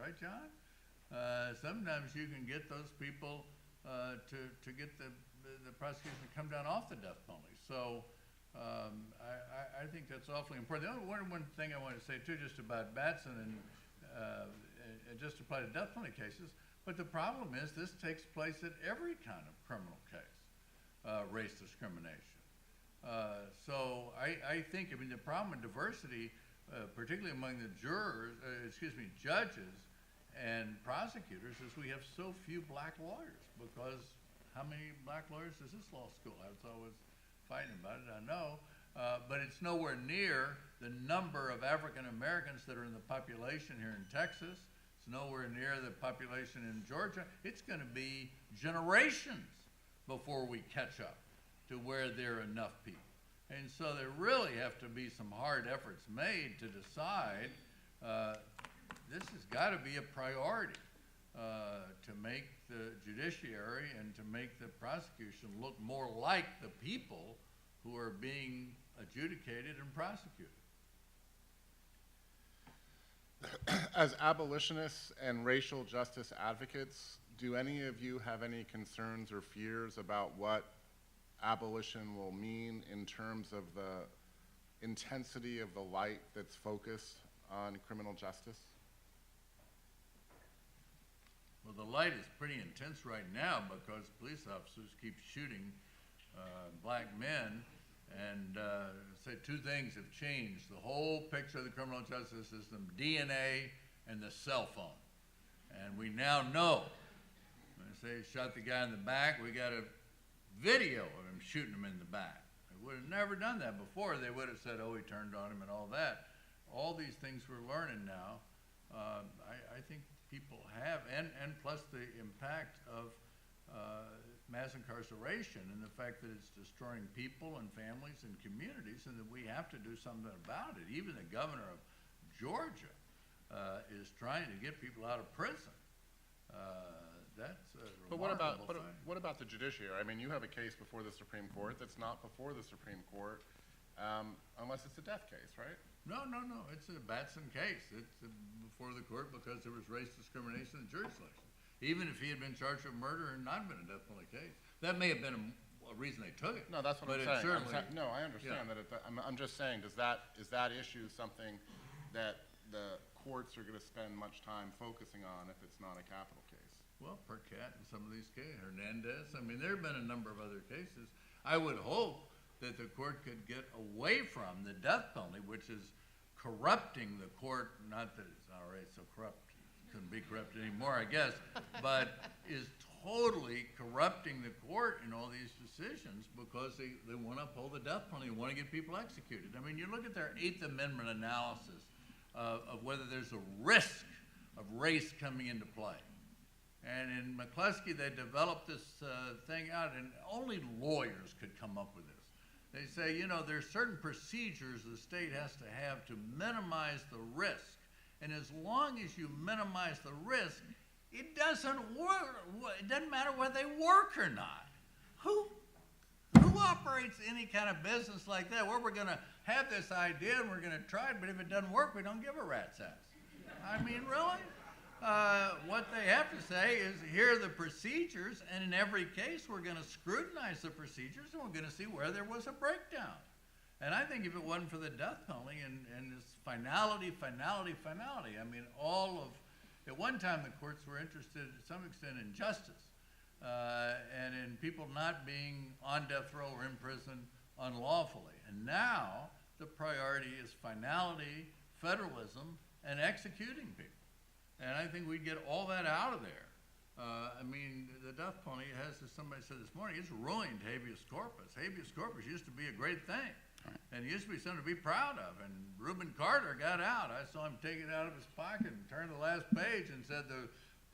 right, John? Sometimes you can get those people to get the prosecution to come down off the death penalty. So I think that's awfully important. The only one thing I want to say too, just about Batson and just apply to death penalty cases. But the problem is this takes place at every kind of criminal case, race discrimination. So I think, I mean, the problem with diversity, particularly among the judges and prosecutors, is we have so few black lawyers. Because how many black lawyers does this law school have? It's always fighting about it, I know. But it's nowhere near the number of African Americans that are in the population here in Texas. It's nowhere near the population in Georgia. It's going to be generations before we catch up to where there are enough people. And so there really have to be some hard efforts made to decide this has got to be a priority to make the judiciary and to make the prosecution look more like the people who are being adjudicated and prosecuted. As abolitionists and racial justice advocates, do any of you have any concerns or fears about what abolition will mean in terms of the intensity of the light that's focused on criminal justice? Well, the light is pretty intense right now because police officers keep shooting black men, and say two things have changed. The whole picture of the criminal justice system, DNA and the cell phone. And we now know, when they say shot the guy in the back, we got a video of him shooting him in the back. They would have never done that before. They would have said, oh, he turned on him and all that. All these things we're learning now, I think people have, and plus the impact of mass incarceration and the fact that it's destroying people and families and communities, and that we have to do something about it. Even the governor of Georgia is trying to get people out of prison. That's a remarkable thing. What about the judiciary? I mean, you have a case before the Supreme Court that's not before the Supreme Court, unless it's a death case, right? No. It's a Batson case. It's before the court because there was race discrimination in jury selection. Even if he had been charged with murder and not been a death penalty case, that may have been a reason they took it. No, that's what I'm saying. No, I understand Yeah. that. I'm just saying, is that issue something that the courts are going to spend much time focusing on if it's not a capital case? Well, Percat in some of these cases, Hernandez. I mean, there have been a number of other cases. I would hope that the court could get away from the death penalty, which is corrupting the court. Not that it's already so corrupt, couldn't be corrupted anymore, I guess, but is totally corrupting the court in all these decisions because they want to uphold the death penalty, want to get people executed. I mean, you look at their 8th Amendment analysis of whether there's a risk of race coming into play. And in McCluskey, they developed this thing out, and only lawyers could come up with this. They say, you know, there's certain procedures the state has to have to minimize the risk. And as long as you minimize the risk, it doesn't work. It doesn't matter whether they work or not. Who operates any kind of business like that where we're going to have this idea and we're going to try it, but if it doesn't work, we don't give a rat's ass? I mean, really? What they have to say is, here are the procedures, and in every case, we're going to scrutinize the procedures, and we're going to see where there was a breakdown. And I think if it wasn't for the death penalty and this finality, I mean, at one time the courts were interested to some extent in justice and in people not being on death row or in prison unlawfully. And now the priority is finality, federalism, and executing people. And I think we'd get all that out of there. I mean, the death penalty has, as somebody said this morning, it's ruined habeas corpus. Habeas corpus used to be a great thing. And it used to be something to be proud of. And Reuben Carter got out. I saw him take it out of his pocket and turn the last page and said, the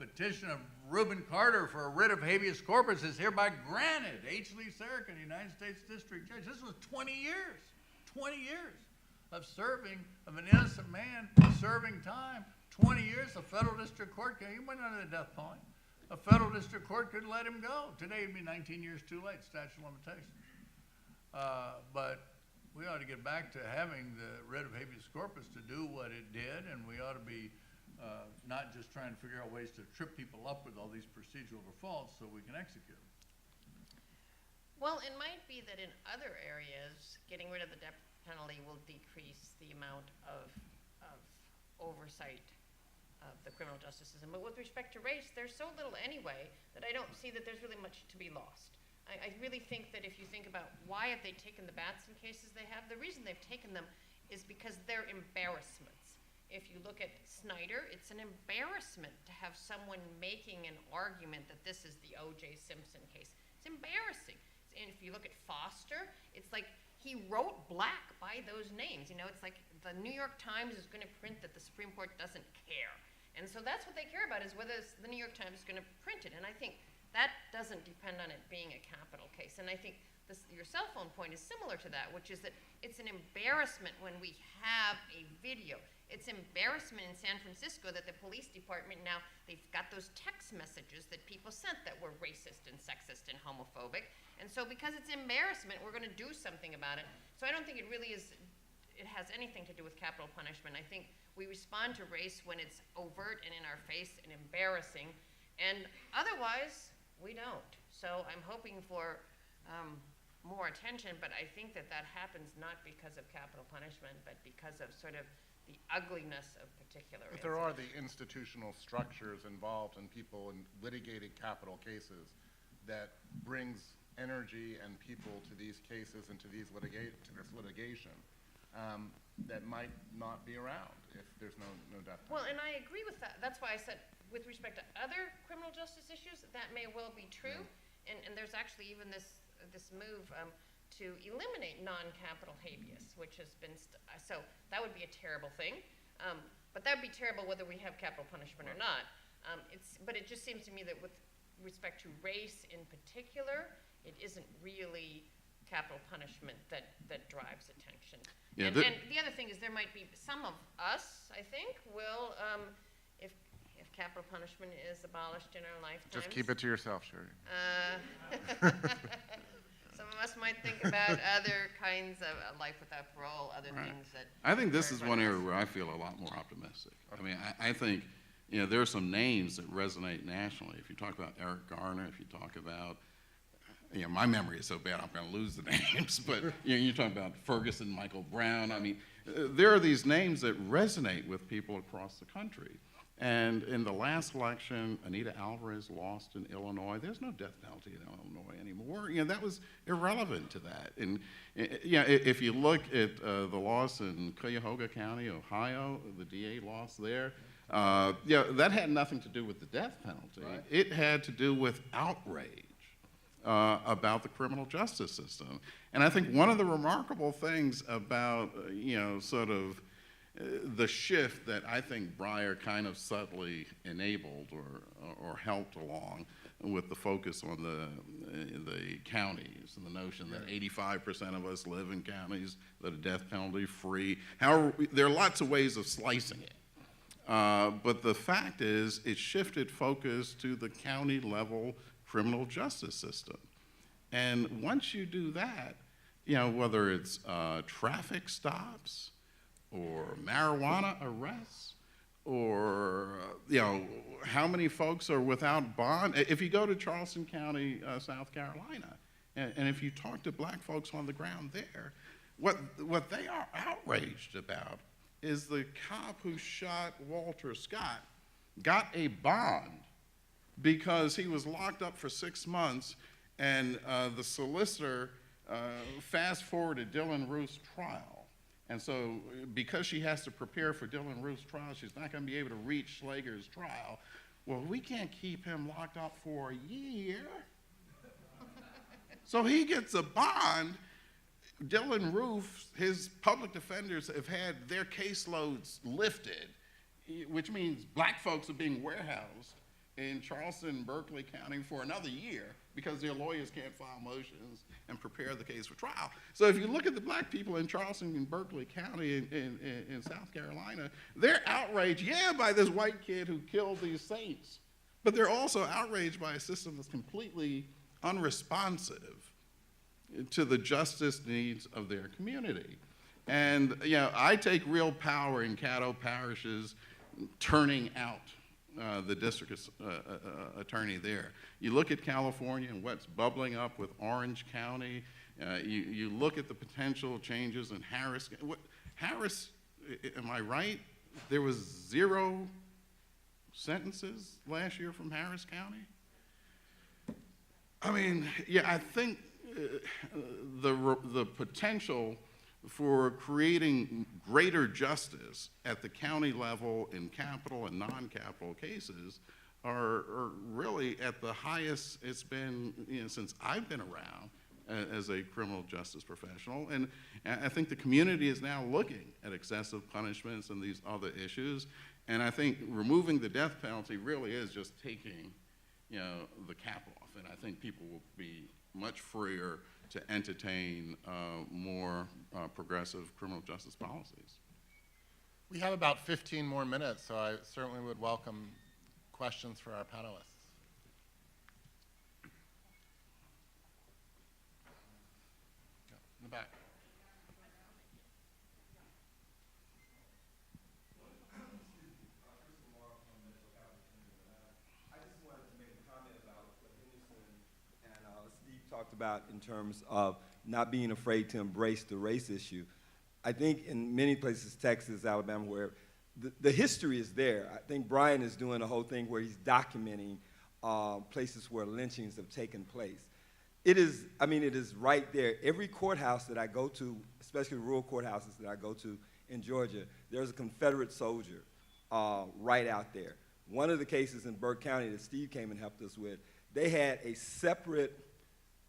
petition of Reuben Carter for a writ of habeas corpus is hereby granted. H. Lee Saracen, United States District Judge. This was 20 years of serving, of an innocent man serving time. 20 years, a federal district court, he went under the death penalty. A federal district court could let him go. Today it'd be 19 years too late, statute of limitations. But we ought to get back to having the writ of habeas corpus to do what it did, and we ought to be not just trying to figure out ways to trip people up with all these procedural defaults so we can execute them. Well, it might be that in other areas, getting rid of the death penalty will decrease the amount of oversight of the criminal justice system. But with respect to race, there's so little anyway that I don't see that there's really much to be lost. I really think that if you think about why have they taken the Batson cases they have, the reason they've taken them is because they're embarrassments. If you look at Snyder, it's an embarrassment to have someone making an argument that this is the O.J. Simpson case. It's embarrassing. And if you look at Foster, it's like he wrote black by those names. You know, it's like the New York Times is going to print that the Supreme Court doesn't care. And so that's what they care about, is whether the New York Times is going to print it. And I think that doesn't depend on it being a capital case. And I think your cell phone point is similar to that, which is that it's an embarrassment when we have a video. It's embarrassment in San Francisco that the police department now, they've got those text messages that people sent that were racist and sexist and homophobic. And so because it's embarrassment, we're going to do something about it. So I don't think it really is, it has anything to do with capital punishment. I think we respond to race when it's overt and in our face and embarrassing, and otherwise we don't. So I'm hoping for more attention, but I think that that happens not because of capital punishment, but because of sort of the ugliness of particular But there are the institutional structures involved in people in litigating capital cases that brings energy and people to these cases and to this litigation that might not be around if there's no death penalty. Well, and I agree with that. That's why I said with respect to other criminal justice issues, that may well be true. Yeah. And there's actually even this move to eliminate non-capital habeas, which has been, so that would be a terrible thing. But that would be terrible whether we have capital punishment or not. But it just seems to me that with respect to race in particular, it isn't really capital punishment that drives attention. Yeah, and the other thing is there might be some of us, I think, will, if capital punishment is abolished in our lifetimes. Just keep it to yourself, Sheri. Some of us might think about other kinds of life without parole, other things that. I think this is one area where I feel a lot more optimistic. I mean, I think, you know, there are some names that resonate nationally. If you talk about Eric Garner, if you talk about, you know, my memory is so bad I'm going to lose the names, but you know, you talk about Ferguson, Michael Brown. I mean, there are these names that resonate with people across the country. And in the last election, Anita Alvarez lost in Illinois. There's no death penalty in Illinois anymore. You know, that was irrelevant to that. And you know, if you look at the loss in Cuyahoga County, Ohio, the DA lost there. Yeah, that had nothing to do with the death penalty. Right. It had to do with outrage about the criminal justice system. And I think one of the remarkable things about, you know, sort of the shift that I think Breyer kind of subtly enabled or helped along with the focus on the counties and the notion that 85% of us live in counties that are death penalty free. However, there are lots of ways of slicing it. But the fact is, it shifted focus to the county level criminal justice system. And once you do that, you know, whether it's traffic stops or marijuana arrests or, you know, how many folks are without bond. If you go to Charleston County, South Carolina, and if you talk to black folks on the ground there, what they are outraged about is the cop who shot Walter Scott got a bond because he was locked up for 6 months, and the solicitor fast-forwarded Dylan Roof's trial. And so because she has to prepare for Dylan Roof's trial, she's not going to be able to reach Schlager's trial. Well, we can't keep him locked up for a year. So he gets a bond. Dylan Roof, his public defenders have had their caseloads lifted, which means black folks are being warehoused in Charleston and Berkeley County for another year because their lawyers can't file motions and prepare the case for trial. So if you look at the black people in Charleston and Berkeley County in South Carolina, they're outraged, by this white kid who killed these saints, but they're also outraged by a system that's completely unresponsive to the justice needs of their community. And, you know, I take real power in Caddo parishes turning out the district attorney there. You look at California and what's bubbling up with Orange County. You look at the potential changes in Harris. Harris, am I right? There was 0 sentences last year from Harris County? I mean, yeah, I think the potential for creating greater justice at the county level in capital and non-capital cases are really at the highest it's been, since I've been around as a criminal justice professional. And I think the community is now looking at excessive punishments and these other issues. And I think removing the death penalty really is just taking, the cap off. And I think people will be much freer to entertain more progressive criminal justice policies. We have about 15 more minutes, so I certainly would welcome questions for our panelists. Yeah, in the back. Talked about in terms of not being afraid to embrace the race issue. I think in many places, Texas, Alabama, where the history is there. I think Brian is doing a whole thing where he's documenting places where lynchings have taken place. It is right there. Every courthouse that I go to, especially rural courthouses that I go to in Georgia, there's a Confederate soldier right out there. One of the cases in Burke County that Steve came and helped us with, they had a separate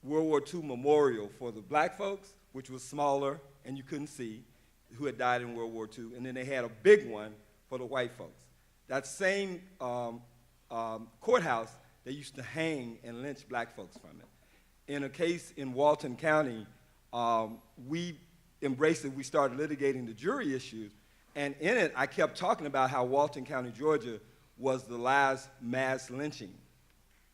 World War II memorial for the black folks, which was smaller and you couldn't see, who had died in World War II, and then they had a big one for the white folks. That same courthouse, they used to hang and lynch black folks from it. In a case in Walton County, we embraced it. We started litigating the jury issues, and in it, I kept talking about how Walton County, Georgia, was the last mass lynching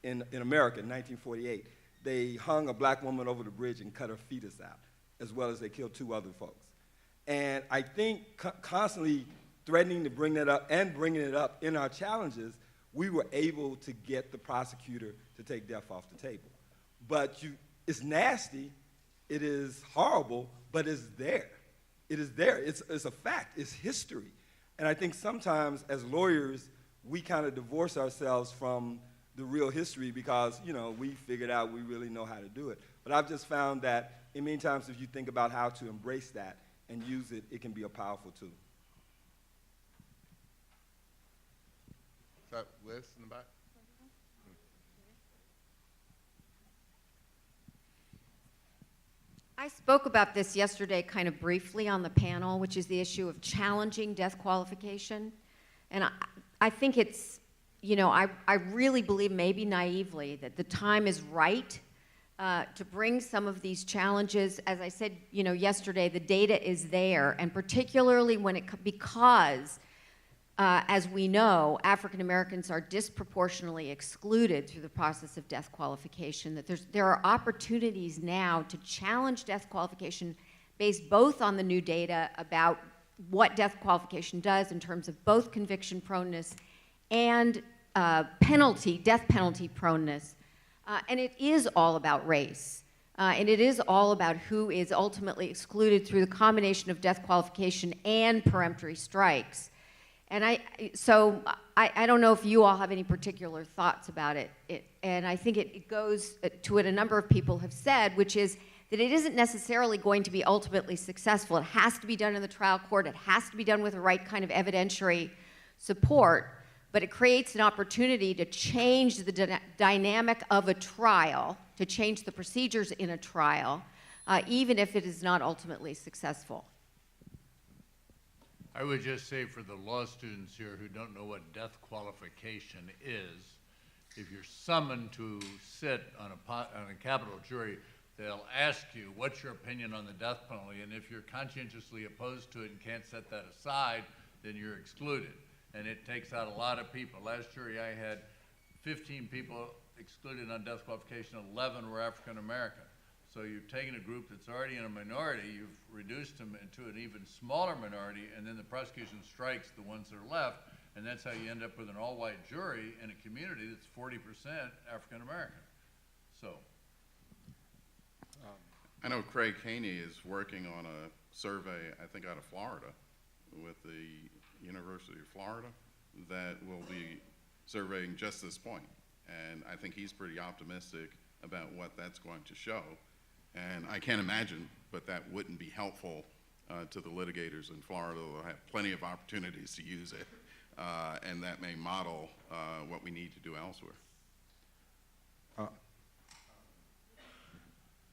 in America in 1948. They hung a black woman over the bridge and cut her fetus out, as well as they killed 2 other folks. And I think constantly threatening to bring that up and bringing it up in our challenges, we were able to get the prosecutor to take death off the table. But it's nasty, it is horrible, but it's there. It is there, it's a fact, it's history. And I think sometimes as lawyers, we kind of divorce ourselves from the real history because, we figured out we really know how to do it. But I've just found that in many times if you think about how to embrace that and use it, it can be a powerful tool. Is that Liz in the back? I spoke about this yesterday kind of briefly on the panel, which is the issue of challenging death qualification. And I think it's, I really believe, maybe naively, that the time is right to bring some of these challenges. As I said, yesterday, the data is there, and particularly because, as we know, African Americans are disproportionately excluded through the process of death qualification, that there are opportunities now to challenge death qualification based both on the new data about what death qualification does in terms of both conviction proneness and death penalty proneness. And it is all about race. And it is all about who is ultimately excluded through the combination of death qualification and peremptory strikes. And I don't know if you all have any particular thoughts about it. And I think it goes to what a number of people have said, which is that it isn't necessarily going to be ultimately successful. It has to be done in the trial court. It has to be done with the right kind of evidentiary support. But it creates an opportunity to change the dynamic of a trial, to change the procedures in a trial, even if it is not ultimately successful. I would just say for the law students here who don't know what death qualification is, if you're summoned to sit on a capital jury, they'll ask you, what's your opinion on the death penalty? And if you're conscientiously opposed to it and can't set that aside, then you're excluded. And it takes out a lot of people. Last jury I had 15 people excluded on death qualification, 11 were African American. So you've taken a group that's already in a minority, you've reduced them into an even smaller minority, and then the prosecution strikes the ones that are left, and that's how you end up with an all-white jury in a community that's 40% African American. So. I know Craig Haney is working on a survey, I think out of Florida, with the University of Florida, that will be surveying just this point. And I think he's pretty optimistic about what that's going to show. And I can't imagine, but that wouldn't be helpful to the litigators in Florida. They'll have plenty of opportunities to use it. And that may model what we need to do elsewhere. Oh,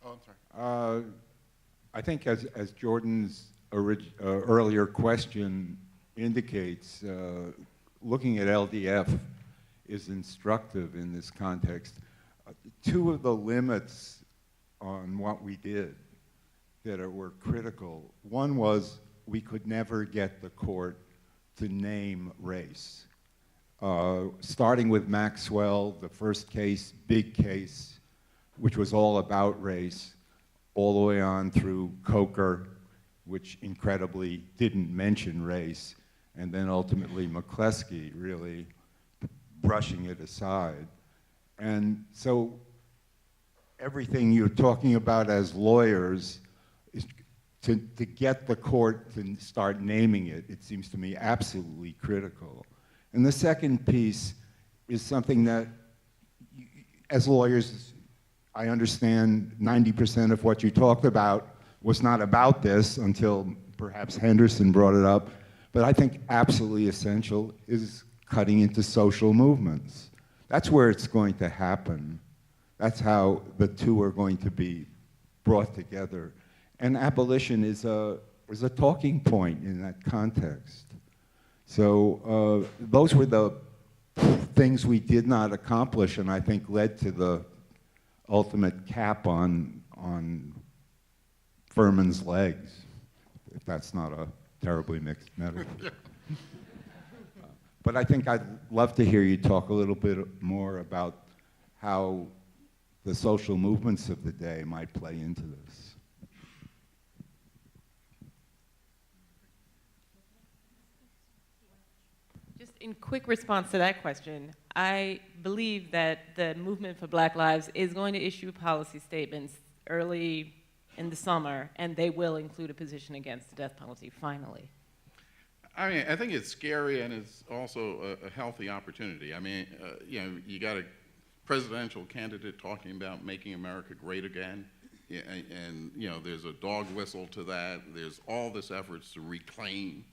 I'm sorry. I think as Jordan's earlier question indicates, looking at LDF is instructive in this context. Two of the limits on what we did that were critical, one was we could never get the court to name race. Starting with Maxwell, the first case, big case, which was all about race, all the way on through Coker, which incredibly didn't mention race, and then ultimately McCleskey really brushing it aside. And so everything you're talking about as lawyers is to get the court to start naming it, it seems to me absolutely critical. And the second piece is something that, as lawyers, I understand 90% of what you talked about was not about this until perhaps Henderson brought it up, but I think absolutely essential is cutting into social movements. That's where it's going to happen. That's how the two are going to be brought together. And abolition is a talking point in that context. So those were the things we did not accomplish, and I think led to the ultimate cap on Furman's legs, if that's not a terribly mixed metaphor. But I think I'd love to hear you talk a little bit more about how the social movements of the day might play into this. Just in quick response to that question, I believe that the Movement for Black Lives is going to issue policy statements early in the summer, and they will include a position against the death penalty, finally. I mean, I think it's scary, and it's also a healthy opportunity. I mean, you know, you got a presidential candidate talking about making America great again, and you know, there's a dog whistle to that. There's all this efforts to reclaim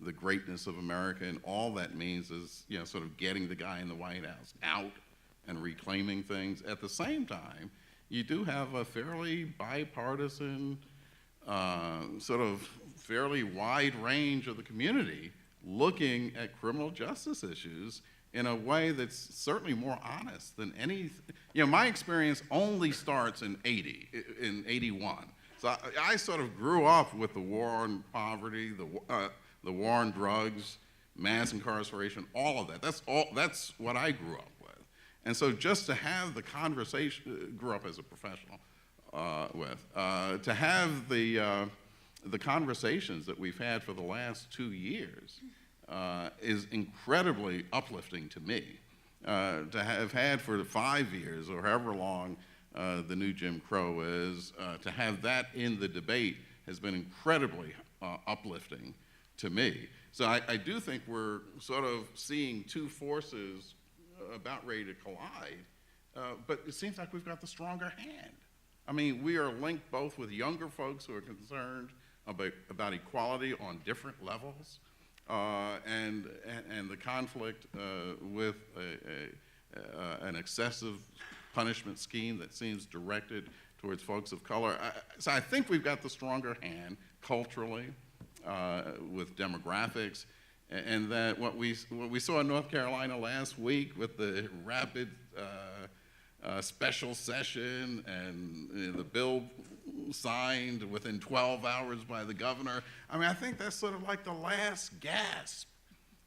the greatness of America, and all that means is, you know, sort of getting the guy in the White House out and reclaiming things. At the same time, you do have a fairly bipartisan, sort of fairly wide range of the community looking at criminal justice issues in a way that's certainly more honest than any, you know, my experience only starts in 81. So I sort of grew up with the war on poverty, the war on drugs, mass incarceration, all of that. That's what I grew up with. And so just to have the conversation, grew up as a professional to have the conversations that we've had for the last 2 years is incredibly uplifting to me. To have had for 5 years or however long the new Jim Crow is, to have that in the debate has been incredibly uplifting to me. So I do think we're sort of seeing two forces about ready to collide, but it seems like we've got the stronger hand. I mean, we are linked both with younger folks who are concerned about equality on different levels, and the conflict with an excessive punishment scheme that seems directed towards folks of color. So I think we've got the stronger hand culturally, with demographics, and that what we saw in North Carolina last week with the rapid special session and the bill signed within 12 hours by the governor. I mean, I think that's sort of like the last gasp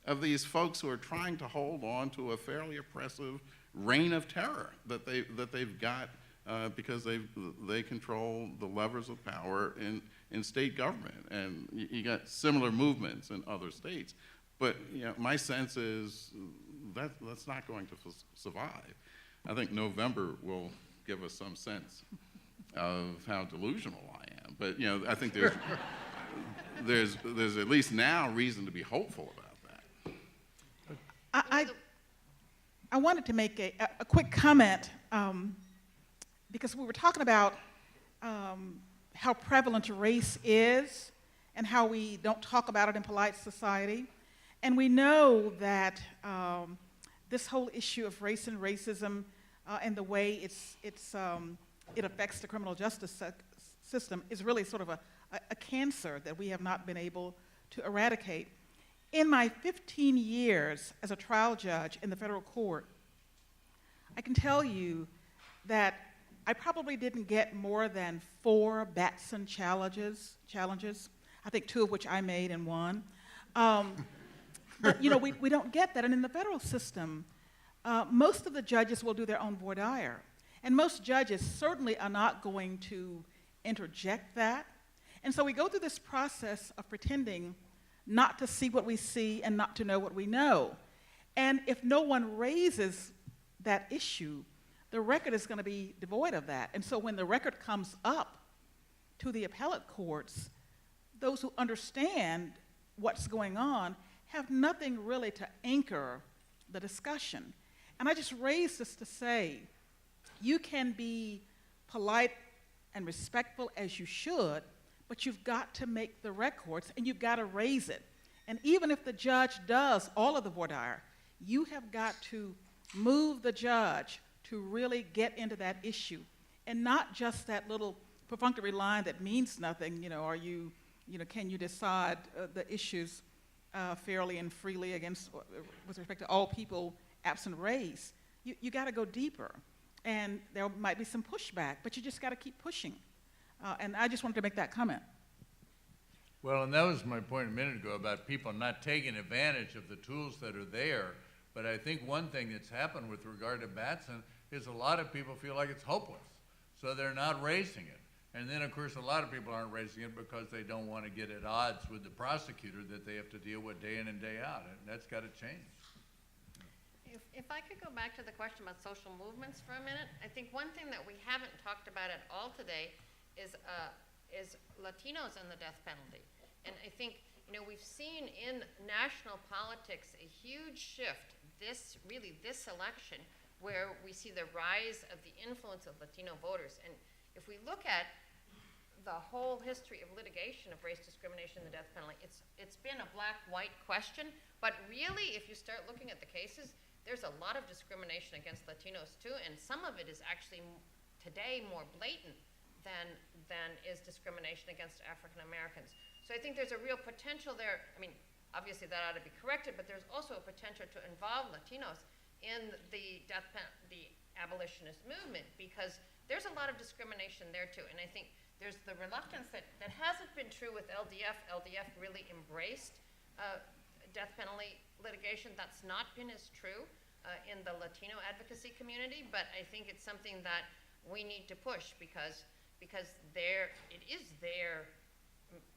of these folks who are trying to hold on to a fairly oppressive reign of terror that they've got because they control the levers of power in state government. And you got similar movements in other states. But, you know, my sense is that's not going to survive. I think November will give us some sense of how delusional I am. But, you know, I think there's at least now reason to be hopeful about that. I wanted to make a quick comment because we were talking about how prevalent race is and how we don't talk about it in polite society. And we know that this whole issue of race and racism and the way it affects the criminal justice system is really sort of a cancer that we have not been able to eradicate. In my 15 years as a trial judge in the federal court, I can tell you that I probably didn't get more than 4 Batson challenges, I think 2 of which I made and won. But, you know, we don't get that. And in the federal system, most of the judges will do their own voir dire. And most judges certainly are not going to interject that. And so we go through this process of pretending not to see what we see and not to know what we know. And if no one raises that issue, the record is going to be devoid of that. And so when the record comes up to the appellate courts, those who understand what's going on have nothing really to anchor the discussion. And I just raise this to say, you can be polite and respectful as you should, but you've got to make the records and you've got to raise it. And even if the judge does all of the voir dire, you have got to move the judge to really get into that issue and not just that little perfunctory line that means nothing, you know, can you decide the issues fairly and freely with respect to all people absent race. You got to go deeper. And there might be some pushback, but you just got to keep pushing. And I just wanted to make that comment. Well, and that was my point a minute ago about people not taking advantage of the tools that are there. But I think one thing that's happened with regard to Batson is a lot of people feel like it's hopeless. So they're not raising it. And then, of course, a lot of people aren't raising it because they don't want to get at odds with the prosecutor that they have to deal with day in and day out. And that's got to change. If I could go back to the question about social movements for a minute, I think one thing that we haven't talked about at all today is Latinos and the death penalty. And I think, you know, we've seen in national politics a huge shift this election where we see the rise of the influence of Latino voters. And if we look at the whole history of litigation of race discrimination and the death penalty, it's been a black-white question, but really, if you start looking at the cases, there's a lot of discrimination against Latinos too, and some of it is actually today more blatant than is discrimination against African Americans. So I think there's a real potential there. I mean, obviously that ought to be corrected, but there's also a potential to involve Latinos in the abolitionist movement, because there's a lot of discrimination there too. And I think there's the reluctance that hasn't been true with LDF. LDF really embraced death penalty litigation. That's not been as true in the Latino advocacy community, but I think it's something that we need to push because it is their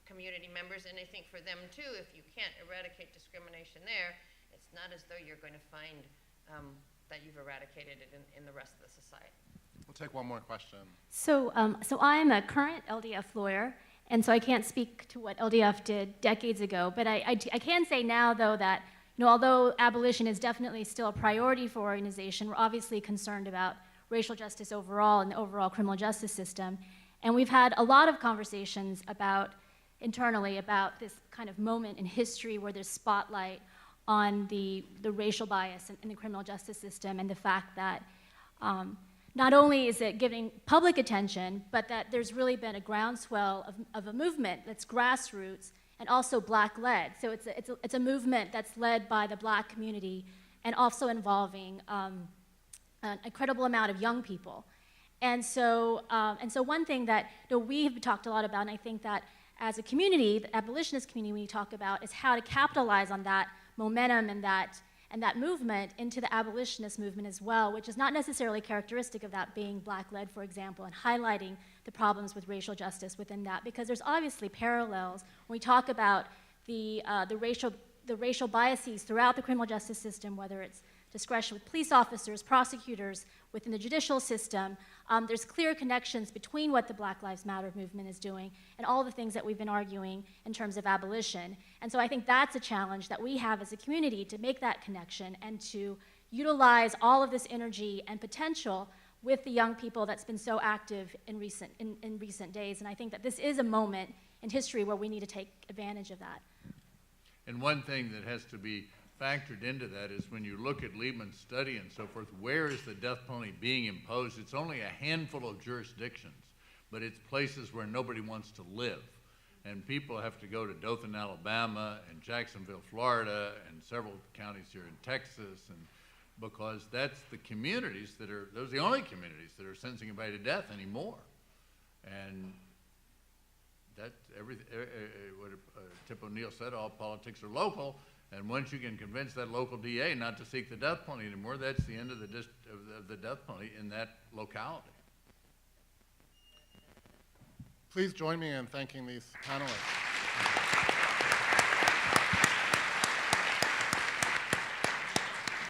community members, and I think for them too, if you can't eradicate discrimination there, it's not as though you're going to find that you've eradicated it in the rest of the society. We'll take one more question. So I'm a current LDF lawyer, and so I can't speak to what LDF did decades ago, but I can say now, though, that, you know, although abolition is definitely still a priority for our organization, we're obviously concerned about racial justice overall and the overall criminal justice system. And we've had a lot of conversations internally about this kind of moment in history where there's spotlight on the racial bias in the criminal justice system, and the fact that not only is it giving public attention, but that there's really been a groundswell of a movement that's grassroots and also Black-led. So it's a movement that's led by the Black community and also involving an incredible amount of young people. And so one thing that, you know, we have talked a lot about, and I think that as a community, the abolitionist community, we talk about is how to capitalize on that momentum and that movement into the abolitionist movement as well, which is not necessarily characteristic of that being Black-led, for example, and highlighting the problems with racial justice within that, because there's obviously parallels when we talk about the racial the racial biases throughout the criminal justice system, whether it's discretion with police officers, prosecutors, within the judicial system. There's clear connections between what the Black Lives Matter movement is doing and all the things that we've been arguing in terms of abolition. And so I think that's a challenge that we have as a community, to make that connection and to utilize all of this energy and potential with the young people that's been so active in recent days. And I think that this is a moment in history where we need to take advantage of that. And one thing that has to be factored into that is when you look at Liebman's study and so forth, where is the death penalty being imposed? It's only a handful of jurisdictions, but it's places where nobody wants to live. And people have to go to Dothan, Alabama, and Jacksonville, Florida, and several counties here in Texas, and because that's the communities that are, those are the only communities that are sentencing anybody to death anymore. And that's what Tip O'Neill said, all politics are local. And once you can convince that local DA not to seek the death penalty anymore, that's the end of the death penalty in that locality. Please join me in thanking these panelists.